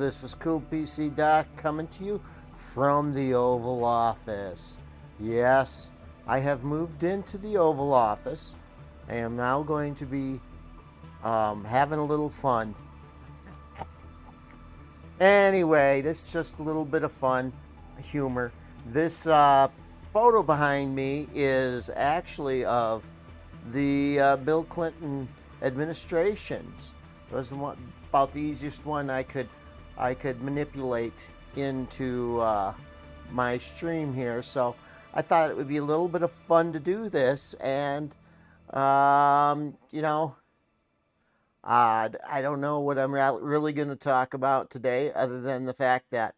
this is Cool PC Doc coming to you from the Oval Office. Yes, I have moved into the Oval Office. I am now going to be having a little fun. Anyway, this is just a little bit of fun, humor. This photo behind me is actually of the Bill Clinton administrations. It was about the easiest one I could manipulate into my stream here. So I thought it would be a little bit of fun to do this, and you know, I don't know what I'm really going to talk about today, other than the fact that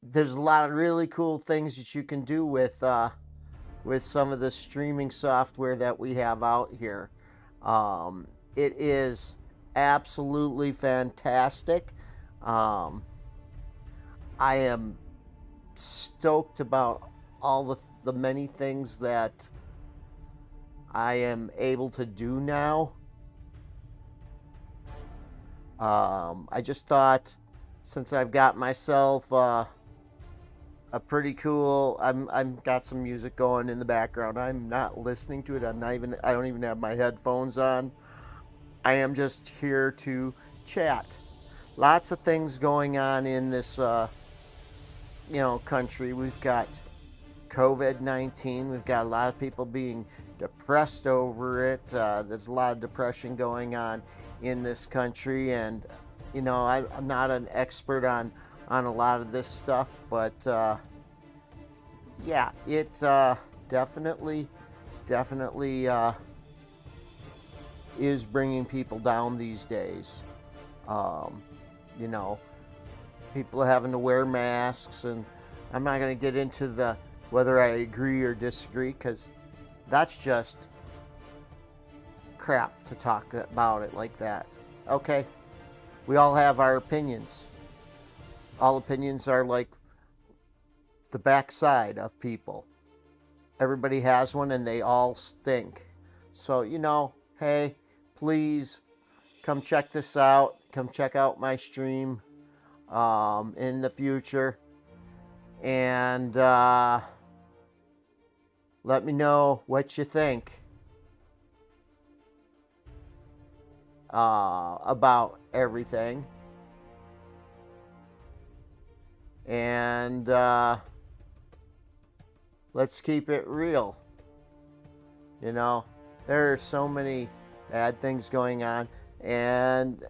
there's a lot of really cool things that you can do with some of the streaming software that we have out here. It is absolutely fantastic. I am stoked about all the many things that I am able to do now. I just thought, since I've got myself a pretty cool, I'm got some music going in the background. I'm not listening to it. I don't even have my headphones on. I am just here to chat. Lots of things going on in this country. We've got COVID-19. We've got a lot of people being depressed over it. There's a lot of depression going on in this country, and I'm not an expert on a lot of this stuff, but yeah, it's definitely is bringing people down these days. People are having to wear masks, and I'm not going to get into whether I agree or disagree, because that's just crap to talk about it like that. Okay, we all have our opinions. All opinions are like the backside of people. Everybody has one, and they all stink. So hey, please come check this out. Come check out my stream in the future, and let me know what you think about everything. And let's keep it real. There are so many bad things going on, and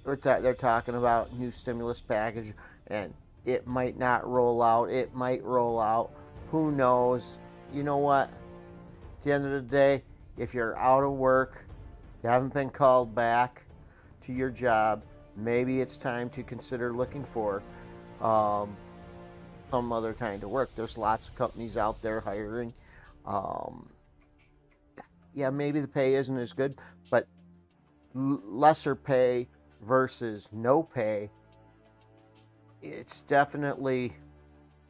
they're talking about new stimulus package, and it might not roll out. It might roll out. Who knows? You know what? At the end of the day, if you're out of work, you haven't been called back to your job, maybe it's time to consider looking for some other kind of work. There's lots of companies out there hiring. Yeah, maybe the pay isn't as good, but lesser pay versus no pay, it's definitely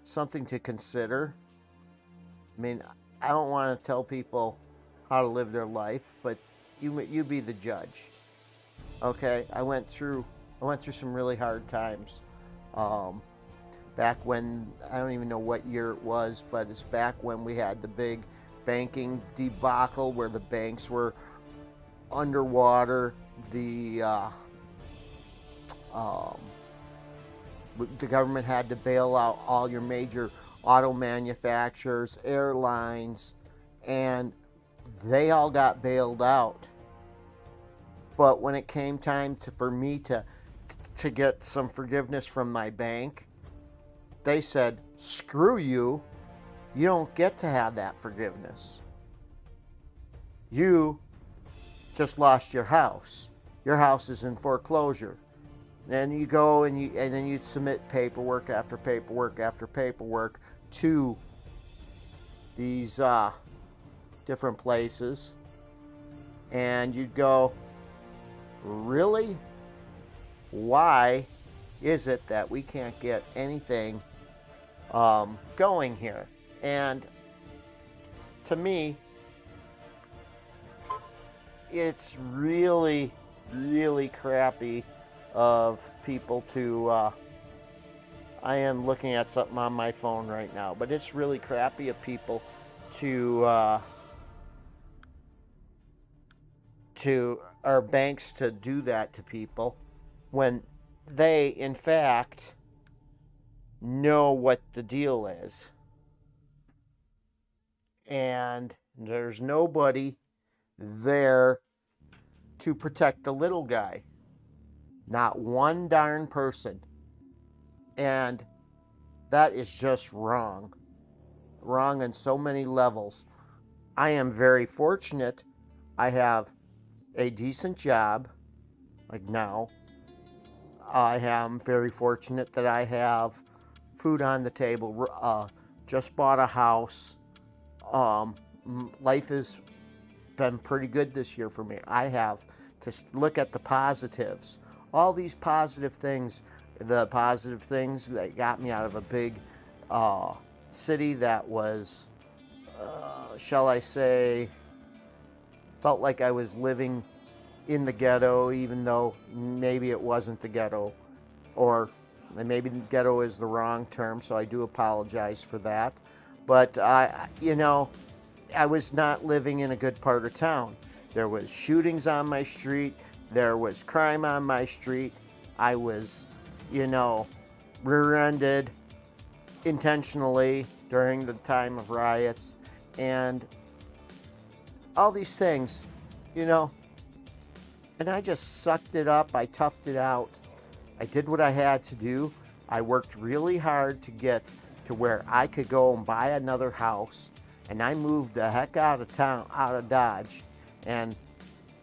something to consider. I mean, I don't want to tell people how to live their life, but you be the judge. Okay, I went through some really hard times. Back when, I don't even know what year it was, but it's back when we had the big banking debacle where the banks were underwater. The government had to bail out all your major auto manufacturers, airlines, and they all got bailed out. But when it came time for me to get some forgiveness from my bank, they said, screw you. You don't get to have that forgiveness. You just lost your house. Your house is in foreclosure. Then you go and then you submit paperwork after paperwork after paperwork to these different places, and you'd go, really? Why is it that we can't get anything going here? And to me, it's really, really crappy of people to, I am looking at something on my phone right now, but it's really crappy of people to our banks to do that to people when they, in fact, know what the deal is. And there's nobody there to protect the little guy. Not one darn person. And that is just wrong. Wrong on so many levels. I am very fortunate. I have a decent job, like now. I am very fortunate that I have food on the table. Just bought a house. Life has been pretty good this year for me. I have to look at the positives. All these positive things, the positive things that got me out of a big city that was, shall I say, felt like I was living in the ghetto, even though maybe it wasn't the ghetto, or maybe the ghetto is the wrong term, so I do apologize for that. But I was not living in a good part of town. There was shootings on my street. There was crime on my street. I was, rear-ended intentionally during the time of riots, and all these things, and I just sucked it up. I toughed it out. I did what I had to do. I worked really hard to get to where I could go and buy another house, and I moved the heck out of town, out of Dodge, and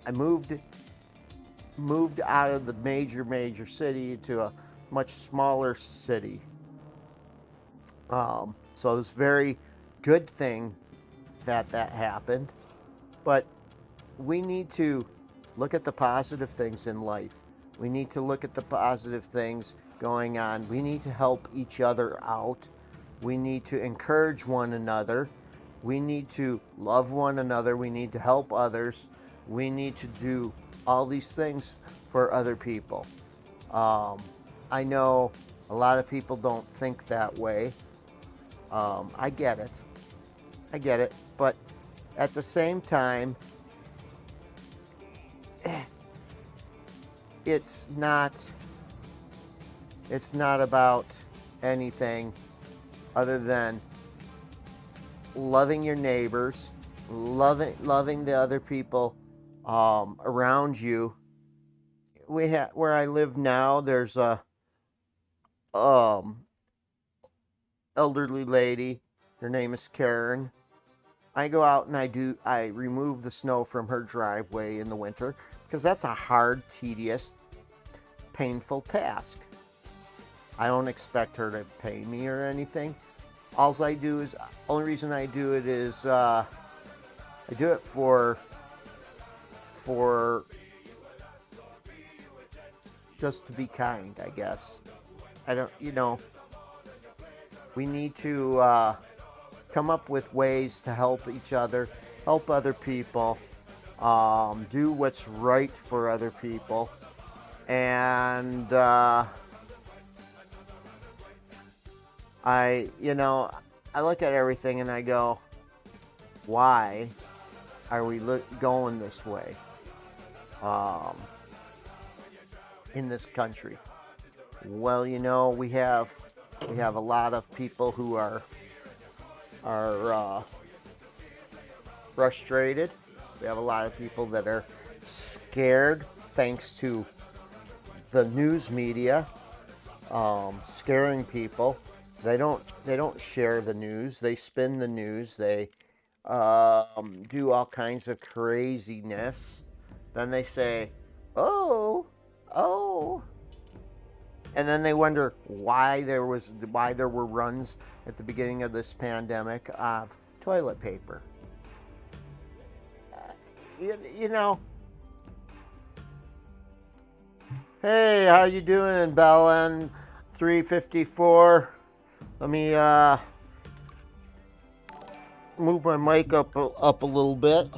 I moved out of the major city to a much smaller city. So it was a very good thing that happened, but we need to look at the positive things in life. We need to look at the positive things going on. We need to help each other out. We need to encourage one another. We need to love one another. We need to help others. We need to do all these things for other people. I know a lot of people don't think that way. I get it. But at the same time, it's not about anything other than loving your neighbors, loving the other people around you. Where I live now, there's a elderly lady. Her name is Karen. I go out and I remove the snow from her driveway in the winter, because that's a hard, tedious, painful task. I don't expect her to pay me or anything. Only reason I do it is I do it for just to be kind, I guess. We need to come up with ways to help each other, help other people, do what's right for other people. And I look at everything and I go, why are we going this way in this country? Well, we have a lot of people who are frustrated. We have a lot of people that are scared, thanks to the news media scaring people. They don't share the news. They spin the news. They do all kinds of craziness. Then they say, oh, and then they wonder why there were runs at the beginning of this pandemic of toilet paper. Hey, how you doing, Belen 354? Let me move my mic up a little bit.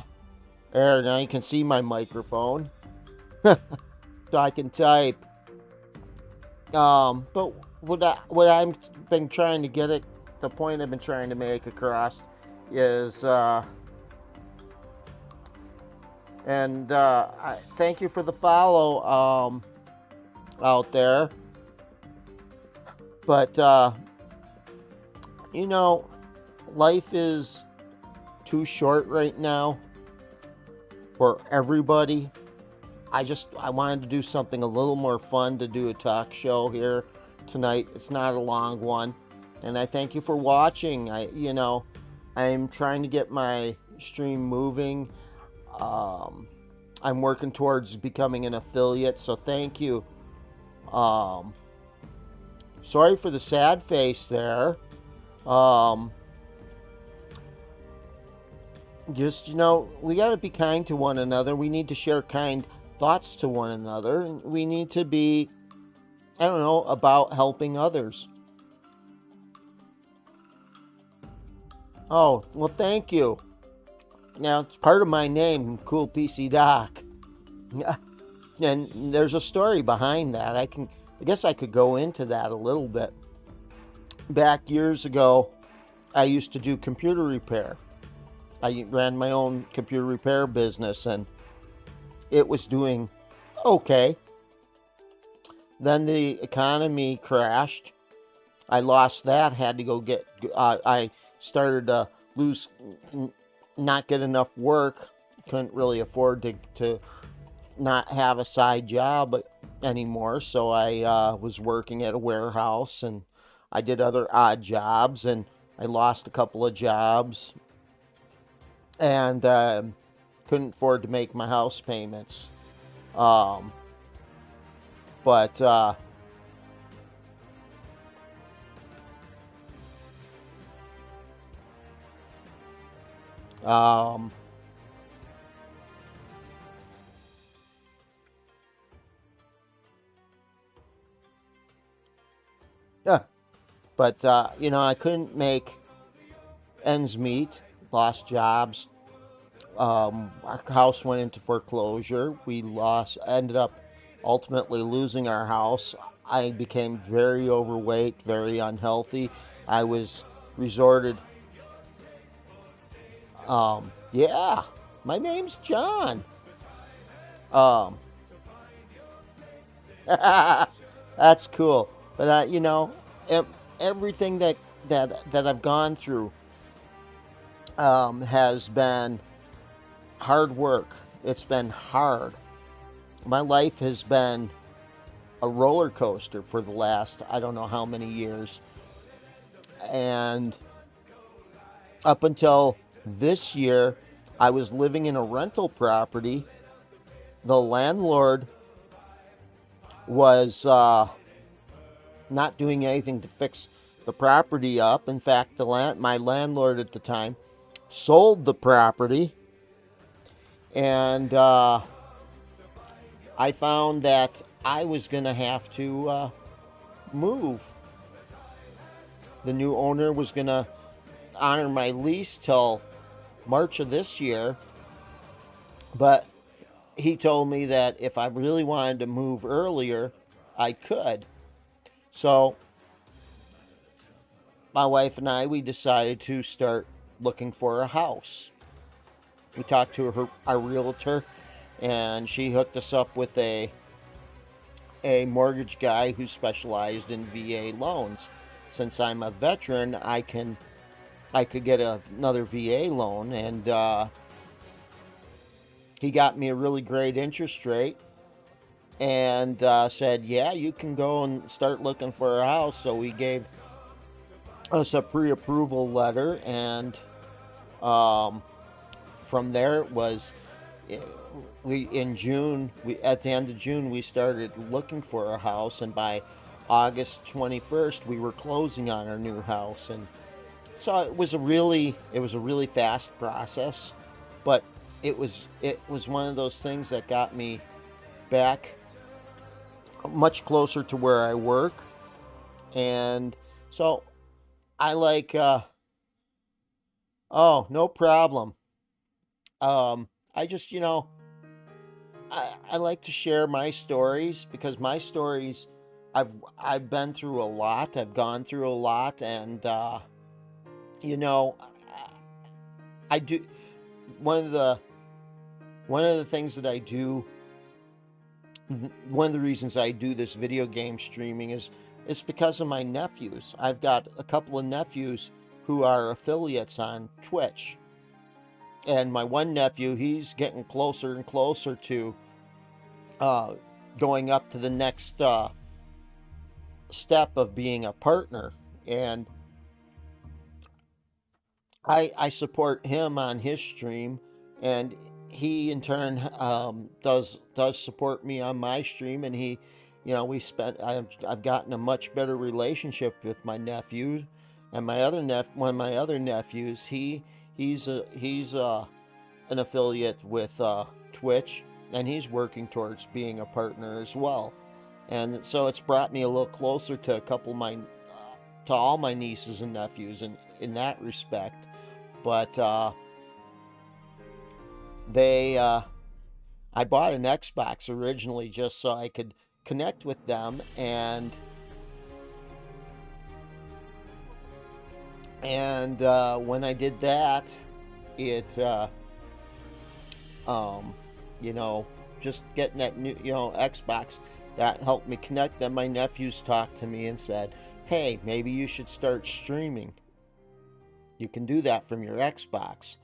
There, now you can see my microphone. So I can type. But what I'm been trying to get at, the point I've been trying to make across is, thank you for the follow, out there. But you know, life is too short right now for everybody. I wanted to do something a little more fun, to do a talk show here tonight. It's not a long one, and I thank you for watching. I'm trying to get my stream moving. I'm working towards becoming an affiliate, so thank you. Sorry for the sad face there. Just, we got to be kind to one another. We need to share kind thoughts to one another. We need to be, about helping others. Oh, well, thank you. Now, it's part of my name, Cool PC Doc. And there's a story behind that. I guess I could go into that a little bit. Back years ago, I used to do computer repair. I ran my own computer repair business, and it was doing okay. Then the economy crashed. I lost that, had to go get, I started to not get enough work. Couldn't really afford to not have a side job anymore. So I was working at a warehouse, and I did other odd jobs, and I lost a couple of jobs, and couldn't afford to make my house payments. But yeah, but I couldn't make ends meet. Lost jobs. Our house went into foreclosure. We ended up ultimately losing our house. I became very overweight, very unhealthy. I was resorted. Yeah, my name's John. That's cool. But everything that I've gone through has been hard work. It's been hard. My life has been a roller coaster for the last, I don't know how many years. And up until this year, I was living in a rental property. The landlord was not doing anything to fix the property up. In fact, my landlord at the time sold the property, and I found that I was going to have to move. The new owner was going to honor my lease till March of this year, but he told me that if I really wanted to move earlier, I could. So my wife and I, we decided to start looking for a house. We talked to our realtor, and she hooked us up with a mortgage guy who specialized in VA loans. Since I'm a veteran, I could get another VA loan, and he got me a really great interest rate, and said, yeah, you can go and start looking for a house. So we gave us a pre-approval letter, and from there it was, at the end of June, we started looking for a house, and by August 21st, we were closing on our new house. And so it was a really fast process, but it was one of those things that got me back much closer to where I work. And so I like, oh, no problem. I just, I like to share my stories, because my stories I've been through a lot. I've gone through a lot, and you know, I do one of the things that I do. One of the reasons I do this video game streaming is it's because of my nephews. I've got a couple of nephews who are affiliates on Twitch, and my one nephew, he's getting closer and closer to going up to the next step of being a partner, and I support him on his stream, and he in turn does support me on my stream, and he, I've gotten a much better relationship with my nephew, and one of my other nephews, he's an affiliate with Twitch, and he's working towards being a partner as well, and so it's brought me a little closer to a couple of my to all my nieces and nephews in that respect. But I bought an Xbox originally just so I could connect with them, and when I did that, it just getting that new Xbox, that helped me connect. Then my nephews talked to me and said, hey, maybe you should start streaming. You can do that from your Xbox.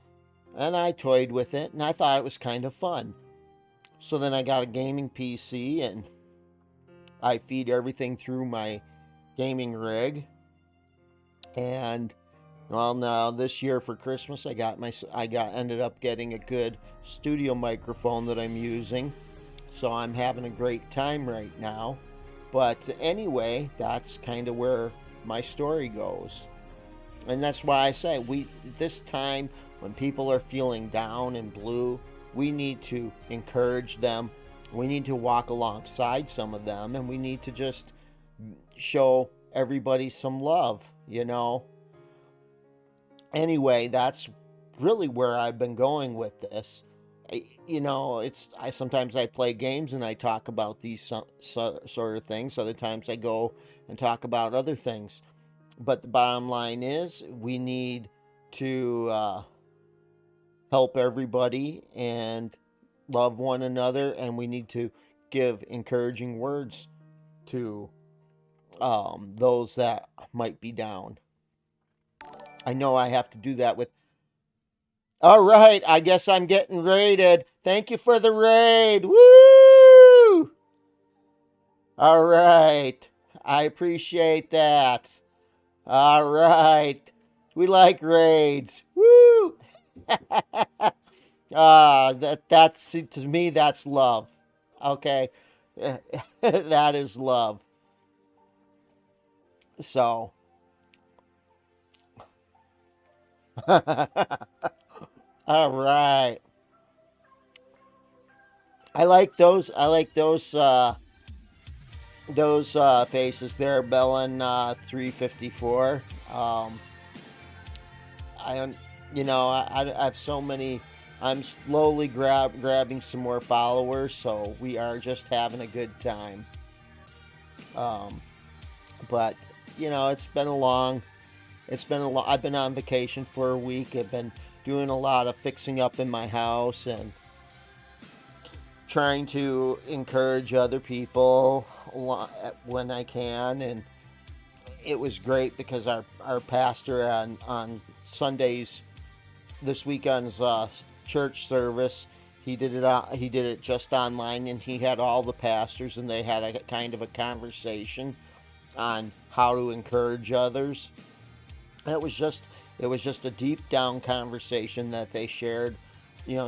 And I toyed with it, and I thought it was kind of fun. So then I got a gaming PC, and I feed everything through my gaming rig. And well, now this year for Christmas, ended up getting a good studio microphone that I'm using. So I'm having a great time right now. But anyway, that's kind of where my story goes. And that's why I say this time when people are feeling down and blue, we need to encourage them. We need to walk alongside some of them, and we need to just show everybody some love, Anyway, that's really where I've been going with this. Sometimes I play games and I talk about these sort of things. Other times I go and talk about other things. But the bottom line is we need to help everybody and love one another, and we need to give encouraging words to those that might be down. I know I have to do that with... All right, I guess I'm getting raided. Thank you for the raid. Woo! All right. I appreciate that. All right. We like raids. Woo! That's to me, that's love. Okay. That is love. So all right. I like those faces there, Bellin 354. I have so many. I'm slowly grabbing some more followers, so we are just having a good time. But it's been a long. I've been on vacation for a week. I've been doing a lot of fixing up in my house and trying to encourage other people when I can. And it was great because our pastor on Sundays, this weekend's church service, he did it just online, and he had all the pastors, and they had a kind of a conversation on how to encourage others. It was just a deep down conversation that they shared,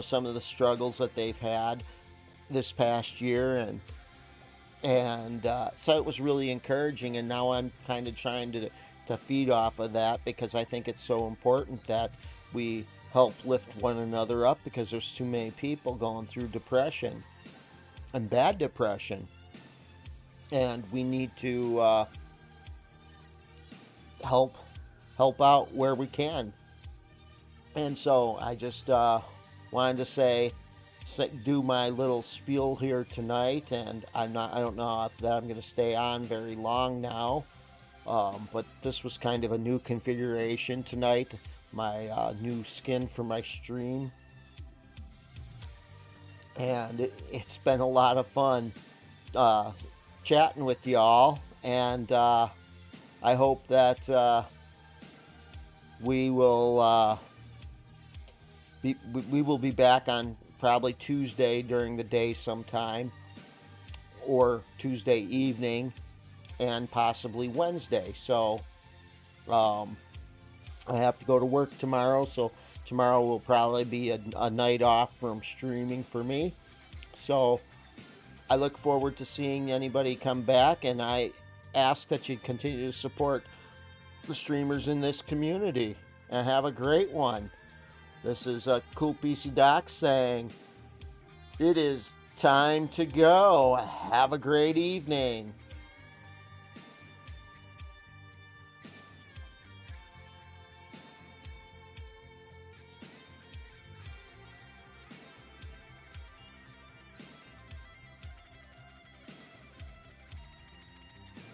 some of the struggles that they've had this past year, and so it was really encouraging. And now I'm kind of trying to feed off of that, because I think it's so important that we help lift one another up, because there's too many people going through depression and bad depression, and we need to help out where we can. And so I just wanted to say do my little spiel here tonight, and I don't know if that I'm going to stay on very long now. But this was kind of a new configuration tonight. My new skin for my stream, and it's been a lot of fun chatting with y'all, and I hope that we will be back on probably Tuesday during the day sometime, or Tuesday evening, and possibly Wednesday. So I have to go to work tomorrow, so tomorrow will probably be a night off from streaming for me. So I look forward to seeing anybody come back, and I ask that you continue to support the streamers in this community, and have a great one. This is a Cool PC Doc saying, it is time to go. Have a great evening.